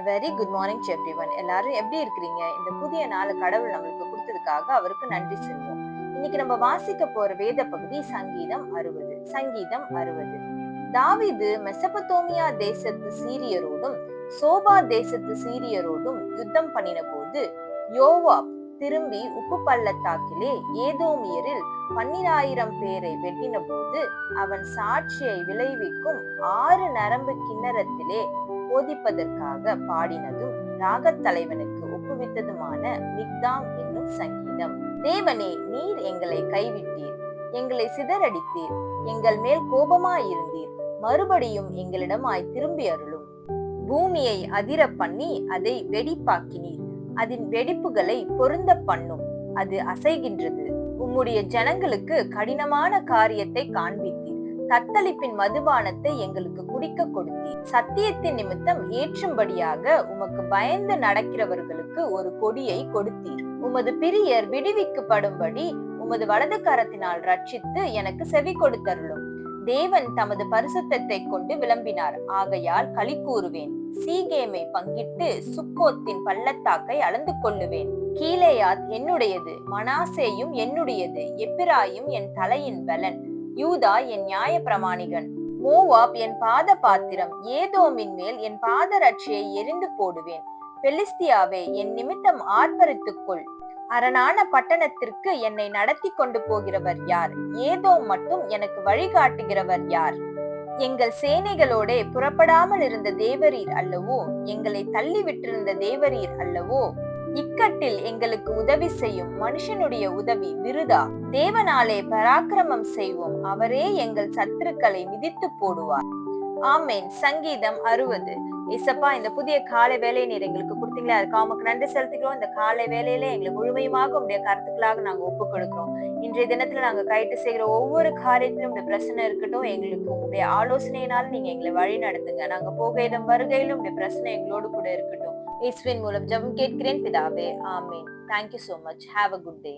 Very good morning to everyone. எல்லாரும் எப்படி இருக்கிறீங்க? இந்த புதிய நாள் கடவுள் நம்மளுக்கு கொடுத்ததுக்காக அவருக்கு நன்றி சொல்வோம். இன்னைக்கு நம்ம வாசிக்க போற வேத பகுதி சங்கீதம் 60. சங்கீதம் 60. தாவீது மெசபத்தோமியா தேசத்து சீரியரோடும் சோபா தேசத்து சீரியரோடும் யுத்தம் பண்ணின போது யோவாப் திரும்பி உப்பு பள்ளத்தாக்கிலே ஏதோமியரில் 12,000 பேரை வெட்டின போது அவன் சாட்சியை விளைவிக்கும் 6 நரம்பு கிண்ணறத்திலே போதிப்பதற்காக பாடினதும் ராகத் தலைவனுக்கு ஒப்புவித்ததுமான மிக்தாம் என்னும் சங்கீதம். தேவனே, நீர் எங்களை கைவிட்டீர், எங்களை சிதறடித்தீர், எங்கள் மேல் கோபமாயிருந்தீர், மறுபடியும் எங்களிடமாய் திரும்பி அருளும். பூமியை அதிர பண்ணி அதை வெடிப்பாக்கினீர், அதன் வெடிப்புகளை பொருந்த பண்ணும், அது அசைகின்றது. உம்முடைய ஜனங்களுக்கு கடினமான காரியத்தை காண்பித்தீர், தத்தளிப்பின் மதுபானத்தை எங்களுக்கு குடிக்க கொடுத்தீர். சத்தியத்தின் நிமித்தம் ஏற்றும்படியாக உமக்கு பயந்து நடக்கிறவர்களுக்கு ஒரு கொடியை கொடுத்தீர். உமது பிரியர் விடுவிக்கப்படும்படி உமது வலது கரத்தினால் ரட்சித்து எனக்கு செவி கொடுத்தருளும். தேவன் தமது பரிசுத்தத்தை கொண்டு விளம்பினார், ஆகையால் களி கூறுவேன். சீகேமை பங்கிட்டு சுக்கோத்தின் பள்ளத்தாக்கை அளந்து கொள்ளுவேன். கீலேயாத் என்னுடையது, மனாசேயும் என்னுடையது, எப்பிராயும் என் தலையின் பலன், யூதா என் நியாய பிரமாணிகன், மோவாப் என் பாத பாத்திரம், ஏதோமின் மேல் என் பாத ரட்சியை எரிந்து போடுவேன். பெலிஸ்தியாவே, என் நிமித்தம் ஆர்ப்பரித்துக்கொள். அரணான பட்டணத்திற்கு என்னை நடத்தி கொண்டு போகிறவர் யார்? ஏதோம் மட்டும் எனக்கு வழிகாட்டுகிறவர் யார்? எங்கள் சேனைகளோட புறப்படாமல் இருந்த தேவரீர் அல்லவோ? எங்களை தள்ளி விட்டிருந்த தேவரீர் அல்லவோ? இக்கட்டில் எங்களுக்கு உதவி செய்யும். மனுஷனுடைய உதவி விருதா. தேவனாலே பராக்கிரமம் செய்வோம், அவரே எங்கள் சத்துருக்களை மிதித்து போடுவார். ஆமேன். சங்கீதம் 60. ஏசப்பா, இந்த புதிய காலை வேலையை நீர் எங்களுக்கு கொடுத்தீங்களா, அதுக்கு உமக்கு நன்றி செலுத்துகிறோம். இந்த காலை வேலையில எங்களை முழுமையுமாக உங்களுடைய கருத்துக்களாக நாங்க ஒப்பு கொடுக்கிறோம். இன்றைய தினத்துல நாங்க கைட்டு செய்கிற ஒவ்வொரு காரியத்திலும் இந்த பிரச்சனை இருக்கட்டும், எங்களுக்கு உங்களுடைய ஆலோசனையினால நீங்க எங்களை வழி நடத்துங்க. நாங்க போகையிலும் வருகையிலும் இந்த பிரச்சனை எங்களோடு கூட இருக்கட்டும். இயேசுவின் மூலம் ஜெபம் கேட்கிறேன் பிதாவே, ஆமேன். Thank you so much. Have a good day.